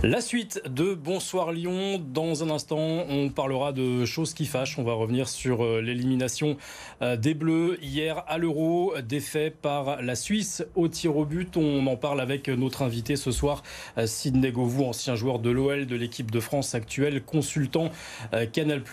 La suite de Bonsoir Lyon. Dans un instant, on parlera de choses qui fâchent. On va revenir sur l'élimination des Bleus hier à l'Euro, défait par la Suisse au tir au but. On en parle avec notre invité ce soir, Sidney Govou, ancien joueur de l'OL, de l'équipe de France actuelle, consultant Canal+.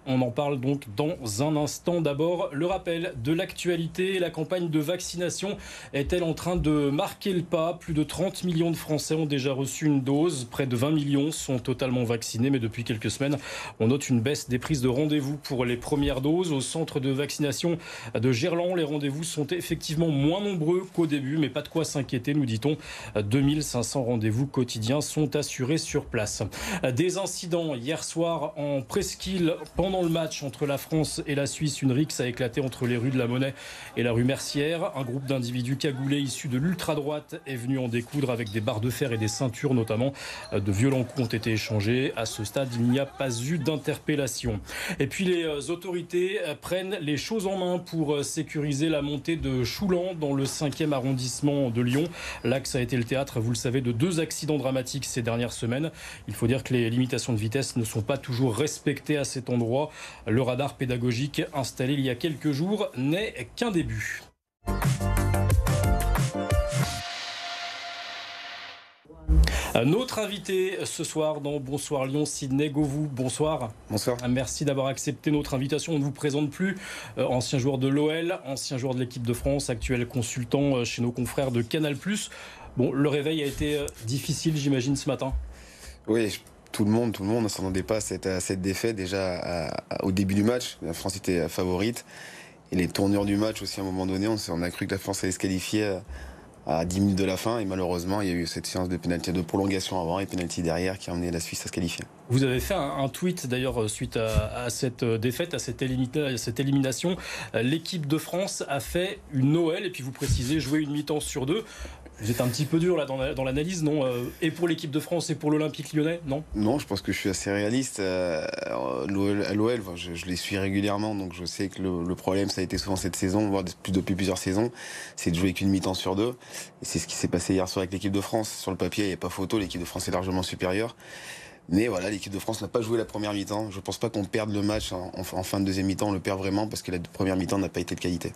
On en parle donc dans un instant. D'abord, le rappel de l'actualité. La campagne de vaccination est-elle en train de marquer le pas? Plus de 30 millions de Français ont déjà reçu une dose. Près de 20 millions sont totalement vaccinés. Mais depuis quelques semaines, on note une baisse des prises de rendez-vous pour les premières doses. Au centre de vaccination de Gerland, les rendez-vous sont effectivement moins nombreux qu'au début. Mais pas de quoi s'inquiéter, nous dit-on. 2500 rendez-vous quotidiens sont assurés sur place. Des incidents hier soir en presqu'île pendant le match entre la France et la Suisse. Une rixe a éclaté entre les rues de la Monnaie et la rue Mercière. Un groupe d'individus cagoulés issus de l'ultra-droite est venu en découdre avec des barres de fer et des ceintures notamment. De violents coups ont été échangés. À ce stade, il n'y a pas eu d'interpellation. Et puis les autorités prennent les choses en main pour sécuriser la montée de Choulan dans le 5e arrondissement de Lyon. L'axe a été le théâtre, vous le savez, de 2 accidents dramatiques ces dernières semaines. Il faut dire que les limitations de vitesse ne sont pas toujours respectées à cet endroit. Le radar pédagogique installé il y a quelques jours n'est qu'un début. Notre invité ce soir dans Bonsoir Lyon, Sidney Govou. Bonsoir. Bonsoir. Merci d'avoir accepté notre invitation. On ne vous présente plus. Ancien joueur de l'OL, ancien joueur de l'équipe de France, actuel consultant chez nos confrères de Canal+. Bon, le réveil a été difficile, j'imagine, ce matin. Oui, tout le monde ne s'attendait pas à cette défaite. Déjà au début du match, la France était favorite. Et les tournures du match aussi, à un moment donné, on a cru que la France allait se qualifier à 10 minutes de la fin. Et malheureusement, il y a eu cette séance de pénalty, de prolongation avant et pénalty derrière qui a amené la Suisse à se qualifier. Vous avez fait un tweet d'ailleurs suite à cette défaite, à cette élimination. L'équipe de France a fait une Noël et puis vous précisez jouer une mi-temps sur 2. Vous êtes un petit peu dur là dans l'analyse, non? Et pour l'équipe de France et pour l'Olympique Lyonnais, non? Non, je pense que je suis assez réaliste. À l'OL, je les suis régulièrement, donc je sais que le problème, ça a été souvent cette saison, voire depuis plusieurs saisons, c'est de jouer qu'une mi-temps sur 2. Et c'est ce qui s'est passé hier soir avec l'équipe de France. Sur le papier, il n'y a pas photo, l'équipe de France est largement supérieure. Mais voilà, l'équipe de France n'a pas joué la première mi-temps. Je ne pense pas qu'on perde le match en fin de deuxième mi-temps. On le perd vraiment parce que la première mi-temps n'a pas été de qualité.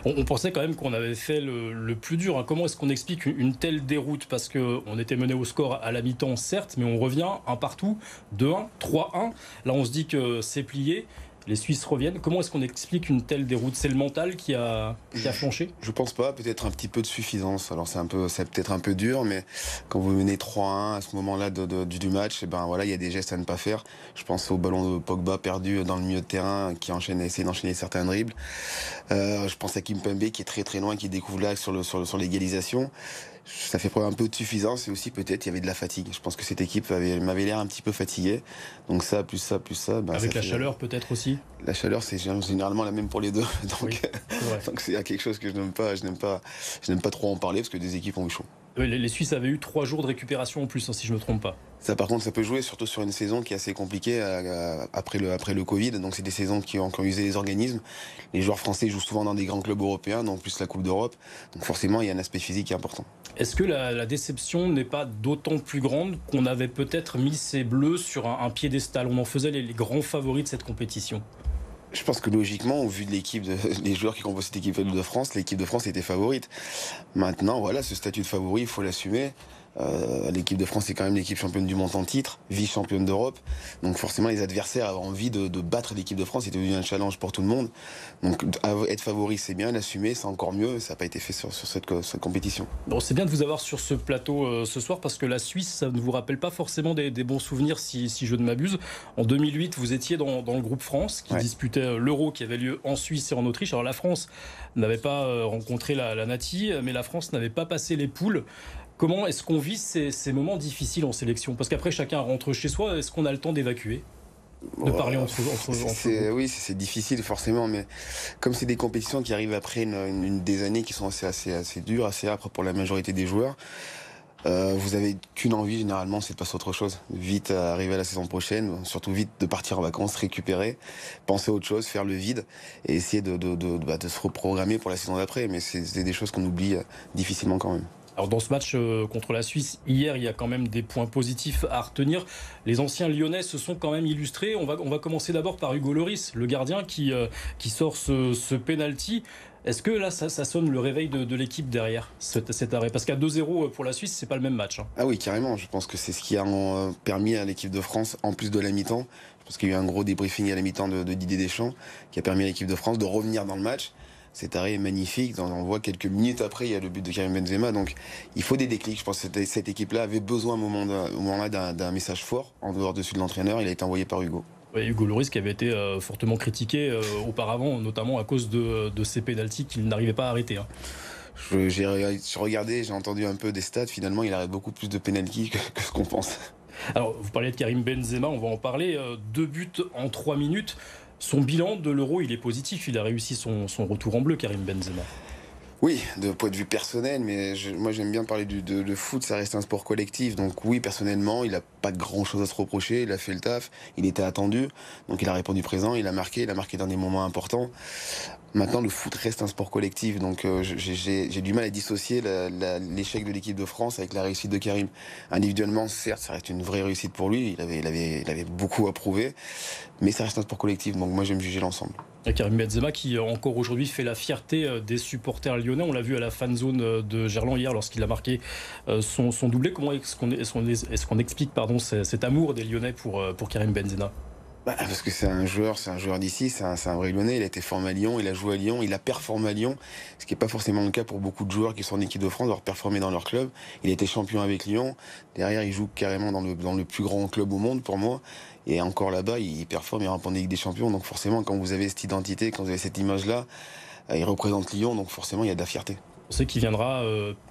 On pensait quand même qu'on avait fait le plus dur. Comment est-ce qu'on explique une telle déroute? Parce qu'on était mené au score à la mi-temps, certes, mais on revient un partout, 2-1, 3-1. Là, on se dit que c'est plié. Les Suisses reviennent. Comment est-ce qu'on explique une telle déroute? C'est le mental qui a flanché? Je pense pas. Peut-être un petit peu de suffisance. Alors c'est peut-être un peu dur, mais quand vous menez 3-1 à ce moment-là du match, et ben voilà, il y a des gestes à ne pas faire. Je pense au ballon de Pogba perdu dans le milieu de terrain, qui essaie d'enchaîner certains dribbles. Je pense à Kimpembe qui est très très loin, qui découvre là sur l'égalisation. Ça fait preuve un peu de suffisance et aussi peut-être il y avait de la fatigue. Je pense que cette équipe m'avait l'air un petit peu fatiguée. Donc ça, plus ça. Avec la chaleur peut-être aussi? La chaleur, c'est généralement la même pour les deux. Donc donc c'est quelque chose que je n'aime pas trop en parler parce que des équipes ont eu chaud. Les Suisses avaient eu 3 jours de récupération en plus, si je ne me trompe pas. Ça, par contre, ça peut jouer, surtout sur une saison qui est assez compliquée après le Covid. Donc, c'est des saisons qui ont usé les organismes. Les joueurs français jouent souvent dans des grands clubs européens, donc plus la Coupe d'Europe. Donc, forcément, il y a un aspect physique qui est important. Est-ce que la déception n'est pas d'autant plus grande qu'on avait peut-être mis ces Bleus sur un piédestal? On en faisait les grands favoris de cette compétition. Je pense que logiquement, au vu de l'équipe, des joueurs qui composent cette équipe de France, l'équipe de France était favorite. Maintenant, voilà, ce statut de favori, il faut l'assumer. L'équipe de France est quand même l'équipe championne du monde en titre, vice-championne d'Europe. Donc forcément, les adversaires avaient envie de battre l'équipe de France. C'était devenu un challenge pour tout le monde. Donc être favori, c'est bien. L'assumer, c'est encore mieux. Ça n'a pas été fait sur cette compétition. Bon, c'est bien de vous avoir sur ce plateau ce soir parce que la Suisse, ça ne vous rappelle pas forcément des bons souvenirs si je ne m'abuse. En 2008, vous étiez dans le groupe France qui disputait l'Euro qui avait lieu en Suisse et en Autriche. Alors la France n'avait pas rencontré la Nati, mais la France n'avait pas passé les poules. Comment est-ce qu'on vit ces moments difficiles en sélection? Parce qu'après, chacun rentre chez soi. Est-ce qu'on a le temps d'évacuer? De parler entre Oui, c'est difficile forcément, mais comme c'est des compétitions qui arrivent après des années qui sont assez dures, assez âpres pour la majorité des joueurs, vous avez qu'une envie généralement, c'est de passer à autre chose. Vite arriver à la saison prochaine, surtout vite de partir en vacances, récupérer, penser à autre chose, faire le vide et essayer de se reprogrammer pour la saison d'après. Mais c'est des choses qu'on oublie difficilement quand même. Alors dans ce match contre la Suisse, hier, il y a quand même des points positifs à retenir. Les anciens lyonnais se sont quand même illustrés. On va commencer d'abord par Hugo Lloris, le gardien qui sort ce penalty. Est-ce que là, ça sonne le réveil de l'équipe derrière cet arrêt? Parce qu'à 2-0 pour la Suisse, c'est pas le même match. Ah oui, carrément. Je pense que c'est ce qui a permis à l'équipe de France, en plus de la mi-temps, je pense qu'il y a eu un gros débriefing à la mi-temps de Didier Deschamps, qui a permis à l'équipe de France de revenir dans le match. Cet arrêt est magnifique. On voit quelques minutes après, il y a le but de Karim Benzema. Donc, il faut des déclics. Je pense que cette équipe-là avait besoin au moment-là d'un message fort en dehors de celui de l'entraîneur. Il a été envoyé par Hugo. Oui, Hugo Lloris qui avait été fortement critiqué auparavant, notamment à cause de ces pénaltys qu'il n'arrivait pas à arrêter. J'ai regardé, j'ai entendu un peu des stats. Finalement, il arrête beaucoup plus de pénaltys que ce qu'on pense. Alors, vous parliez de Karim Benzema, on va en parler. 2 buts en 3 minutes. Son bilan de l'Euro, il est positif. Il a réussi son retour en bleu, Karim Benzema. Oui, de point de vue personnel, mais moi j'aime bien parler de foot, ça reste un sport collectif. Donc oui, personnellement, il n'a pas grand chose à se reprocher, il a fait le taf, il était attendu, donc il a répondu présent, il a marqué dans des moments importants. Maintenant, le foot reste un sport collectif, donc j'ai du mal à dissocier l'échec de l'équipe de France avec la réussite de Karim. Individuellement, certes, ça reste une vraie réussite pour lui, il avait beaucoup à prouver, mais ça reste un sport collectif, donc moi j'aime juger l'ensemble. Et Karim Benzema qui encore aujourd'hui fait la fierté des supporters lyonnais. On l'a vu à la fan zone de Gerland hier lorsqu'il a marqué son doublé. Comment est-ce qu'on explique cet amour des Lyonnais pour Karim Benzema? Parce que c'est un joueur d'ici, c'est un vrai Lyonnais. Il a été formé à Lyon, il a joué à Lyon, il a performé à Lyon, ce qui n'est pas forcément le cas pour beaucoup de joueurs qui sont en équipe de France, d'avoir performé dans leur club. Il a été champion avec Lyon. Derrière, il joue carrément dans le plus grand club au monde pour moi. Et encore là-bas, il performe, il rentre en Ligue des Champions. Donc forcément, quand vous avez cette identité, quand vous avez cette image-là, il représente Lyon, donc forcément, il y a de la fierté. On sait qu'il viendra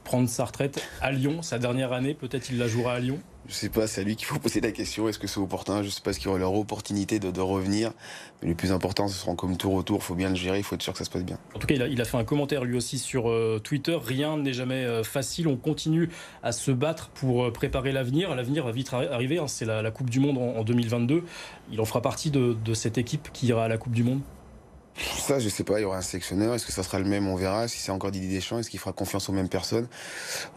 prendre sa retraite à Lyon, sa dernière année, peut-être il la jouera à Lyon. Je sais pas, c'est à lui qu'il faut poser la question. Est-ce que c'est opportun? Je sais pas, ce qu'il y aura leur opportunité de revenir. Mais le plus important, ce sera comme tour au tour. Il faut bien le gérer, il faut être sûr que ça se passe bien. En tout cas, il a fait un commentaire lui aussi sur Twitter. Rien n'est jamais facile. On continue à se battre pour préparer l'avenir. L'avenir va vite arriver. C'est la Coupe du Monde en 2022. Il en fera partie de cette équipe qui ira à la Coupe du Monde. Ça, je sais pas, il y aura un sélectionneur. Est-ce que ça sera le même? On verra. Si c'est encore Didier Deschamps, est-ce qu'il fera confiance aux mêmes personnes?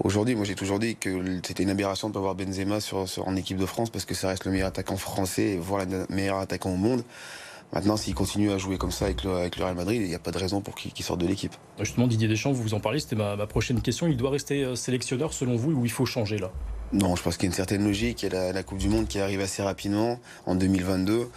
Aujourd'hui, moi, j'ai toujours dit que c'était une aberration de ne pas avoir Benzema en équipe de France parce que ça reste le meilleur attaquant français, voire le meilleur attaquant au monde. Maintenant, s'il continue à jouer comme ça avec le Real Madrid, il n'y a pas de raison pour qu'il sorte de l'équipe. Justement, Didier Deschamps, vous en parlez, c'était ma prochaine question. Il doit rester sélectionneur selon vous ou il faut changer là? Non, je pense qu'il y a une certaine logique. Il y a la Coupe du Monde qui arrive assez rapidement en 2022.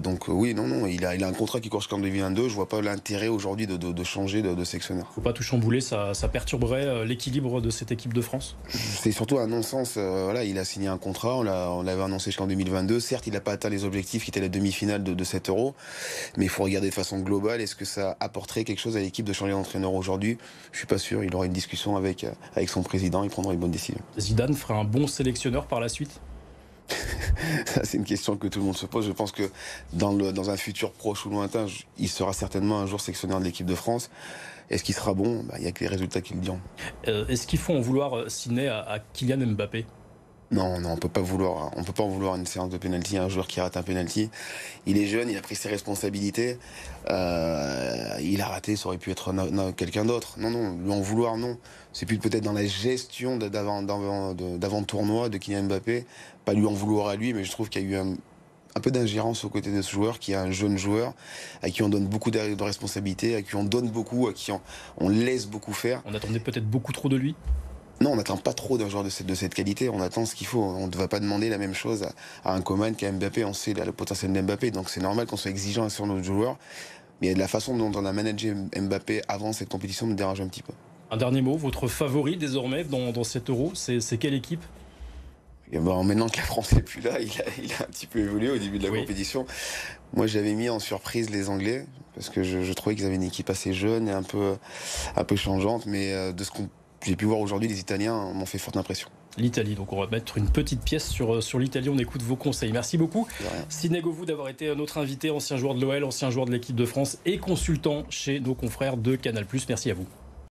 Donc oui, non, il a un contrat qui court jusqu'en 2022. Je vois pas l'intérêt aujourd'hui de changer de sélectionneur. Faut pas tout chambouler, ça perturberait l'équilibre de cette équipe de France. C'est surtout un non-sens. Voilà, il a signé un contrat, on l'avait annoncé jusqu'en 2022. Certes, il n'a pas atteint les objectifs qui étaient la demi-finale de cet Euro, mais il faut regarder de façon globale. Est-ce que ça apporterait quelque chose à l'équipe de changer d'entraîneur aujourd'hui? Je suis pas sûr. Il aura une discussion avec son président, il prendra une bonne décision. Zidane ferait un bon sélectionneur par la suite? C'est une question que tout le monde se pose. Je pense que dans un futur proche ou lointain, il sera certainement un jour sélectionneur de l'équipe de France. Est-ce qu'il sera bon? Il n'y a que les résultats qui le diront. Est-ce qu'il faut en vouloir Sidney à Kylian Mbappé? Non, on peut pas en vouloir une séance de pénalty à un joueur qui rate un pénalty. Il est jeune, il a pris ses responsabilités. Il a raté, ça aurait pu être quelqu'un d'autre. Non, lui en vouloir, non. C'est plus peut-être dans la gestion d'avant-tournoi de Kylian Mbappé. Pas lui en vouloir à lui, mais je trouve qu'il y a eu un peu d'ingérence aux côtés de ce joueur, qui est un jeune joueur, à qui on donne beaucoup de responsabilités, à qui on donne beaucoup, à qui on laisse beaucoup faire. On attendait peut-être beaucoup trop de lui? Non, on n'attend pas trop d'un joueur de cette qualité. On attend ce qu'il faut. On ne va pas demander la même chose à un Coman qu'à Mbappé. On sait le potentiel d'Mbappé. Donc c'est normal qu'on soit exigeant sur nos joueurs. Mais la façon dont on a managé Mbappé avant cette compétition me dérange un petit peu. Un dernier mot, votre favori désormais dans cet Euro, c'est quelle équipe? Et maintenant que la France n'est plus là, il a un petit peu évolué au début de la compétition. Moi, j'avais mis en surprise les Anglais, parce que je trouvais qu'ils avaient une équipe assez jeune et un peu changeante. Mais de ce qu'on j'ai pu voir aujourd'hui, les Italiens m'ont fait forte impression. L'Italie, donc on va mettre une petite pièce sur l'Italie, on écoute vos conseils. Merci beaucoup Sidney Govou d'avoir été notre invité, ancien joueur de l'OL, ancien joueur de l'équipe de France et consultant chez nos confrères de Canal+. Merci à vous.